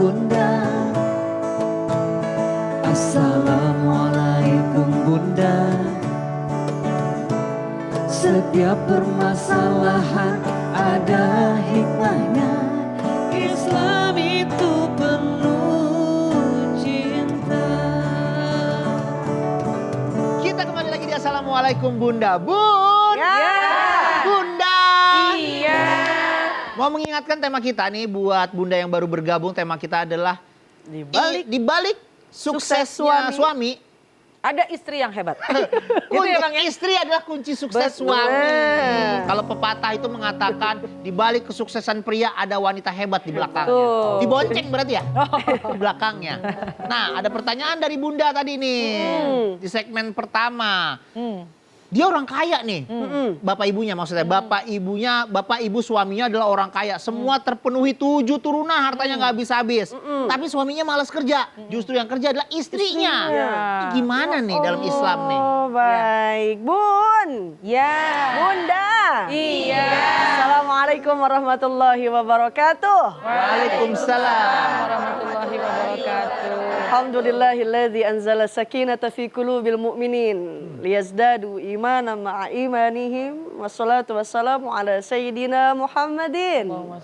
bunda. Assalamualaikum bunda. Setiap permasalahan ada hikmahnya. Islam itu penuh cinta. Kita kembali lagi di Assalamualaikum Bunda. Bun! Ya. Bunda! Iya. Mau mengingatkan tema kita nih buat Bunda yang baru bergabung. Tema kita adalah di balik suksesnya suami. Ada istri yang hebat. Untuk istri adalah kunci sukses suami. Kalau pepatah itu mengatakan di balik kesuksesan pria ada wanita hebat di belakangnya. Betul. Dibonceng berarti ya? Di belakangnya. Nah, ada pertanyaan dari Bunda tadi nih. Di segmen pertama. Dia orang kaya nih. Bapak ibunya maksudnya. Bapak ibu suaminya adalah orang kaya. Semua terpenuhi 7 turunan, hartanya nggak habis-habis. Tapi suaminya malas kerja. Justru yang kerja adalah istrinya. Ini gimana nih dalam Islam nih? Oh baik, Bun. Ya. Bunda. Iya. Assalamualaikum warahmatullahi wabarakatuh. Waalaikumsalam. Warahmatullahi wabarakatuh. Alhamdulillahilladzi anzala sakinata fi qulubil mu'minin liyazdadu imanan ma'a imanihim wassalatu wassalamu ala sayyidina Muhammadin wa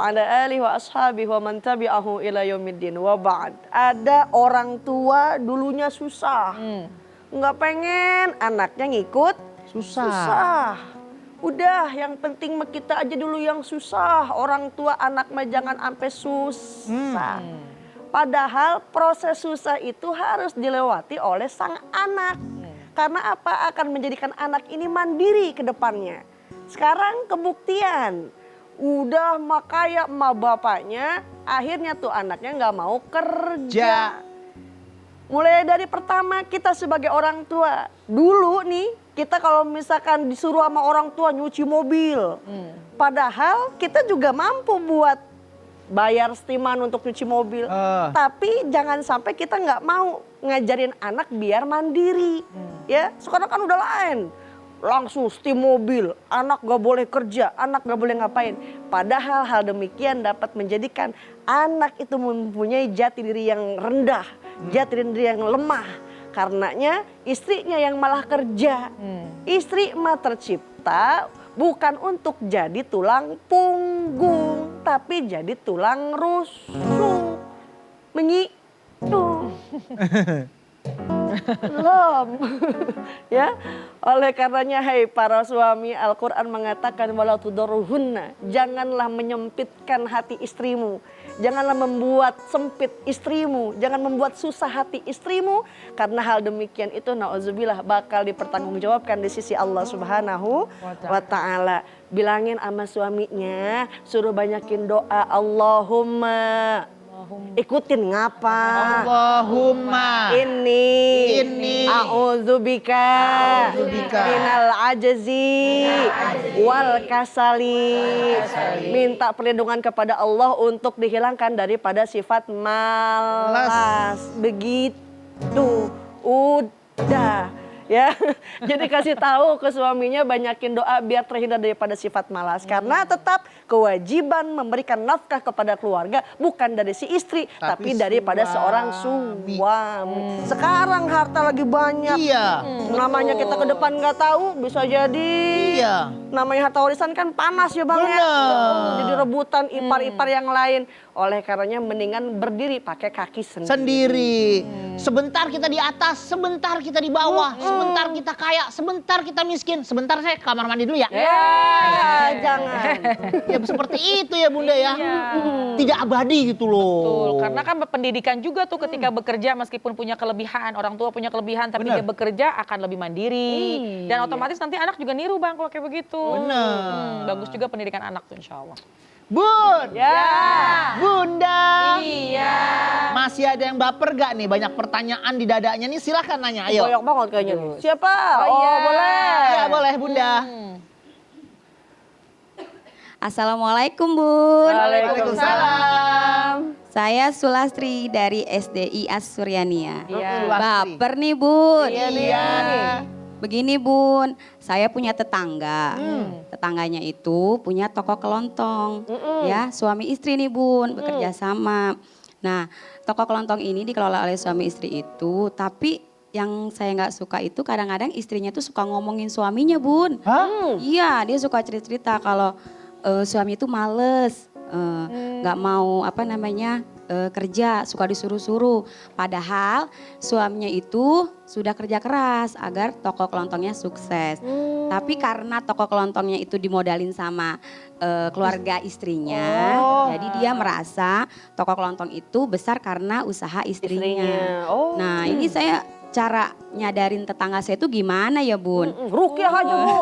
ala alihi wa ashabihi wa man tabi'ahu ila yaumiddin wa ba'd. Ada orang tua dulunya susah. Nggak pengen anaknya ngikut susah. Udah yang penting mah kita aja dulu yang susah. Orang tua anak mah jangan sampai susah. Padahal proses susah itu harus dilewati oleh sang anak. Karena apa? Akan menjadikan anak ini mandiri ke depannya. Sekarang kebuktian. Udah mah kaya emak bapaknya, akhirnya tuh anaknya nggak mau kerja. Mulai dari pertama kita sebagai orang tua. Dulu nih kita kalau misalkan disuruh sama orang tua nyuci mobil. Padahal kita juga mampu buat bayar setiman untuk cuci mobil. Tapi jangan sampai kita nggak mau ngajarin anak biar mandiri. Ya, sekarang kan udah lain. Langsung setim mobil, anak gak boleh kerja, anak gak boleh ngapain. Padahal hal demikian dapat menjadikan anak itu mempunyai jati diri yang rendah, jati diri yang lemah. Karenanya istrinya yang malah kerja. Istri mah tercipta bukan untuk jadi tulang punggung, tapi jadi tulang rusuk. Menyitu. Ya, oleh karenanya hai para suami, Al-Quran mengatakan wala tudurruhunna, janganlah menyempitkan hati istrimu, janganlah membuat sempit istrimu, jangan membuat susah hati istrimu, karena hal demikian itu nauzubillah bakal dipertanggungjawabkan di sisi Allah Subhanahu wa taala. Bilangin sama suaminya, suruh banyakin doa, Allahumma. Ikutin ngapa? Allahumma Inni a'udzubika minal ajzi wal kasali. Minta perlindungan kepada Allah untuk dihilangkan daripada sifat malas. Begitu. Udah. Ya, jadi kasih tahu ke suaminya banyakin doa biar terhindar daripada sifat malas. Karena tetap kewajiban memberikan nafkah kepada keluarga bukan dari si istri, tapi daripada seorang suami. Sekarang harta lagi banyak. Iya. Namanya kita ke depan nggak tahu, bisa jadi. Iya. Namanya harta warisan kan panas ya Bang ya. Jadi rebutan ipar-ipar yang lain. Oleh karenanya mendingan berdiri pakai kaki sendiri. Sebentar kita di atas, sebentar kita di bawah, sebentar kita kaya, sebentar kita miskin, sebentar saya ke kamar mandi dulu ya. Ya, jangan. Ya seperti itu ya Bunda ya. Tidak abadi gitu loh. Betul, karena kan pendidikan juga tuh ketika bekerja meskipun punya kelebihan, orang tua punya kelebihan tapi dia bekerja akan lebih mandiri. Dan otomatis nanti anak juga niru Bang kalau kayak begitu. Bagus juga pendidikan anak tuh insya Allah. Bun, Ya. Bunda, Iya. masih ada yang baper gak nih? Banyak pertanyaan di dadanya nih, silahkan nanya, ayo. Banyak banget kayaknya nih. Siapa? iya. Boleh. Ya boleh Bunda. Assalamualaikum Bun. Waalaikumsalam. Saya Sulastri dari SDI As Suryania. Iya. Sulastri. Baper nih Bun. Iya nih. Begini Bun, saya punya tetangga. Tetangganya itu punya toko kelontong. Ya, suami istri nih Bun, bekerja sama. Nah, toko kelontong ini dikelola oleh suami istri itu, tapi yang saya nggak suka itu kadang-kadang istrinya tuh suka ngomongin suaminya Bun. Iya, dia suka cerita-cerita kalau suami itu males, nggak mau kerja, suka disuruh-suruh. Padahal suaminya itu sudah kerja keras agar toko kelontongnya sukses. Tapi karena toko kelontongnya itu dimodalin sama keluarga istrinya, jadi dia merasa toko kelontong itu besar karena usaha istrinya. Nah, ini saya cara nyadarin tetangga saya itu gimana ya Bun? Rukyah aja Bu.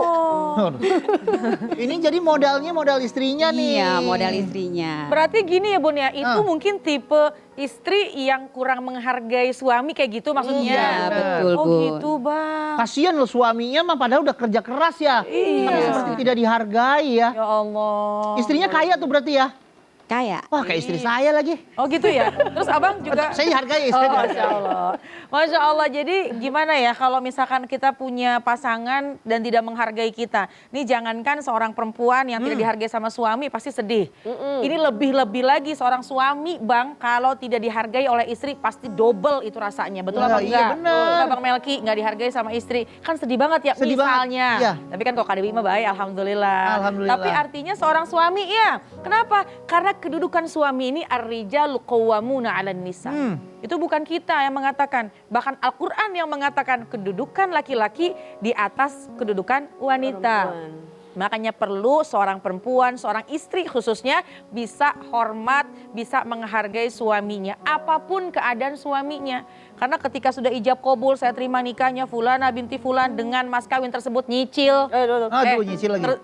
Ini jadi modalnya modal istrinya nih. Iya, modal istrinya. Berarti gini ya Bun ya, itu mungkin tipe istri yang kurang menghargai suami kayak gitu maksudnya. Iya, betul Oh Bun. gitu Bang. Kasian loh suaminya mah padahal udah kerja keras ya. Tapi seperti tidak dihargai ya. Ya Allah. Istrinya kaya tuh berarti ya. Kayak. Wah kayak istri saya lagi. Oh gitu ya. Terus abang juga. Saya dihargai. Oh, Masya Allah. Masya Allah. Jadi gimana ya kalau misalkan kita punya pasangan dan tidak menghargai kita. Nih jangankan seorang perempuan yang tidak dihargai sama suami pasti sedih. Ini lebih-lebih lagi seorang suami Bang kalau tidak dihargai oleh istri pasti double itu rasanya. Betul apa Iya, enggak? bener. Bang Melki nggak dihargai sama istri. Kan sedih banget ya Sedih banget, misalnya. iya. Tapi kan kok Kak Dewi mah baik Alhamdulillah. Alhamdulillah. Tapi artinya seorang suami ya. Kenapa? Karena kedudukan suami ini ar-rijalu qawwamuna 'alan nisa. Itu bukan kita yang mengatakan, bahkan Al-Qur'an yang mengatakan kedudukan laki-laki di atas kedudukan wanita. Makanya perlu seorang perempuan, seorang istri khususnya bisa hormat, bisa menghargai suaminya. Apapun keadaan suaminya. Karena ketika sudah ijab kabul, saya terima nikahnya Fulana binti Fulan dengan mas kawin tersebut nyicil. Aduh nyicil lagi.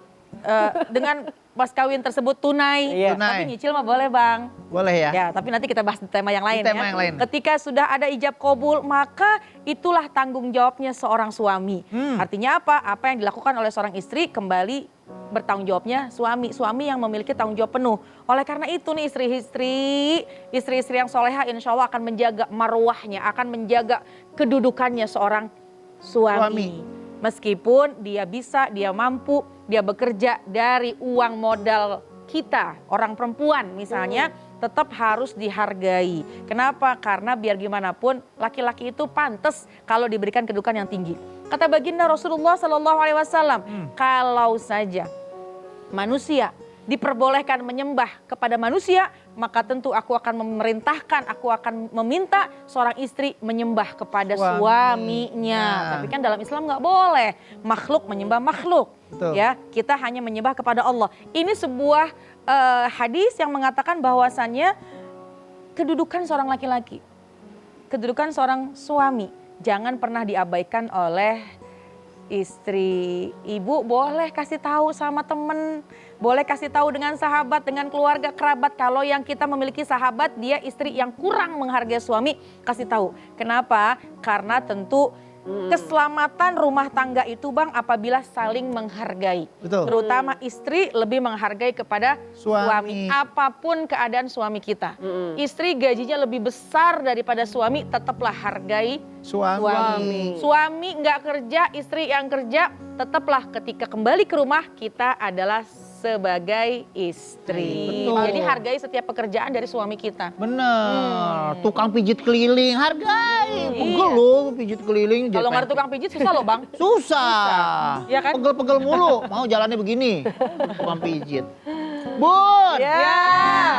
Dengan mas kawin tersebut tunai. Iya. Tapi Tunai. nyicil mah boleh Bang. Boleh ya. Ya, tapi nanti kita bahas di tema yang lain Di tema ya. yang lain. Ketika sudah ada ijab kabul, maka itulah tanggung jawabnya seorang suami. Artinya apa? Apa yang dilakukan oleh seorang istri kembali bertanggung jawabnya suami. Suami yang memiliki tanggung jawab penuh. Oleh karena itu nih istri-istri yang soleha insya Allah akan menjaga marwahnya, akan menjaga kedudukannya seorang suami. Meskipun dia bisa, dia mampu, dia bekerja dari uang modal kita, orang perempuan misalnya, tetap harus dihargai. Kenapa? Karena biar gimana pun laki-laki itu pantas kalau diberikan kedudukan yang tinggi. Kata baginda Rasulullah SAW, kalau saja manusia diperbolehkan menyembah kepada manusia, maka tentu aku akan memerintahkan, aku akan meminta seorang istri menyembah kepada suaminya. Tapi kan dalam Islam nggak boleh makhluk menyembah makhluk. Betul. Ya, kita hanya menyembah kepada Allah. Ini sebuah hadis yang mengatakan bahwasannya kedudukan seorang laki-laki, kedudukan seorang suami jangan pernah diabaikan oleh istri. Ibu boleh kasih tahu sama temen, boleh kasih tahu dengan sahabat, dengan keluarga, kerabat. Kalau yang kita memiliki sahabat, dia istri yang kurang menghargai suami, kasih tahu. Kenapa? Karena tentu keselamatan rumah tangga itu Bang apabila saling menghargai. Betul. Terutama istri lebih menghargai kepada Suami. Apapun keadaan suami kita. Istri gajinya lebih besar daripada suami, tetaplah hargai Suami. Suami nggak kerja, istri yang kerja, tetaplah ketika kembali ke rumah kita adalah sebagai istri. Betul. Jadi hargai setiap pekerjaan dari suami kita. Bener. Tukang pijit keliling hargai. Pegel loh pijit keliling. Kalau nggak ada tukang pijit susah loh Bang. Susah. Iya kan? Pegel-pegel mulu. Mau jalannya begini. Tukang pijit. Bun. Ya.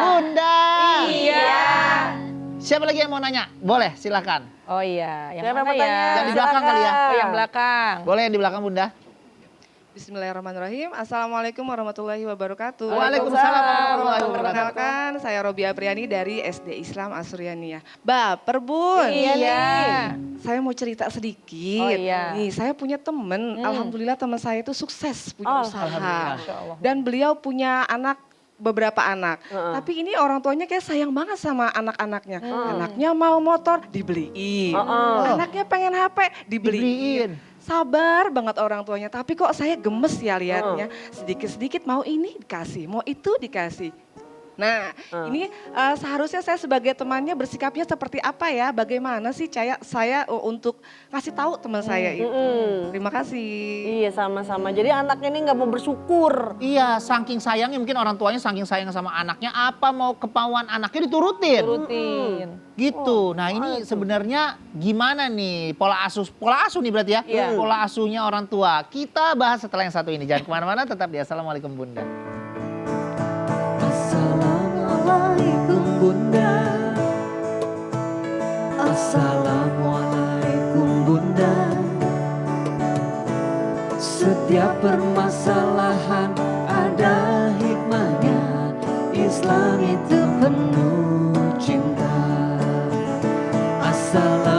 Bunda. Iya. Siapa lagi yang mau nanya? Boleh silakan. Oh iya, yang Siapa mana yang ya? bertanya? Yang di belakang kali ya. Oh yang belakang. Boleh yang di belakang Bunda. Bismillahirrahmanirrahim. Assalamualaikum warahmatullahi wabarakatuh. Waalaikumsalam warahmatullahi wabarakatuh. Perkenalkan, saya Robi Apriani dari SD Islam Asuryaniyah. Baper Bun. Iya. Saya mau cerita sedikit. Oh, iya. Nih, saya punya temen. Alhamdulillah teman saya itu sukses punya usaha. Masya Allah. Dan beliau punya beberapa anak. Tapi ini orang tuanya kayak sayang banget sama anak-anaknya. Anaknya mau motor, dibeliin. Anaknya pengen HP, dibeliin. Sabar banget orang tuanya, tapi kok saya gemes ya lihatnya. Sedikit-sedikit mau ini dikasih, mau itu dikasih. Nah, ini seharusnya saya sebagai temannya bersikapnya seperti apa ya? Bagaimana sih saya untuk ngasih tahu teman saya itu? Terima kasih. Iya sama-sama. Jadi anaknya ini nggak mau bersyukur. Iya, saking sayangnya mungkin orang tuanya saking sayang sama anaknya, apa mau kemauan anaknya diturutin. Rutin. Gitu. Nah ini sebenarnya gimana nih pola asuh nih berarti ya? Pola asuhnya orang tua. Kita bahas setelah yang satu ini. Jangan kemana-mana, tetap di Assalamualaikum Bunda. Assalamualaikum Bunda. Assalamualaikum Bunda. Setiap permasalahan ada hikmahnya. Islam itu penuh cinta. Assalamualaikum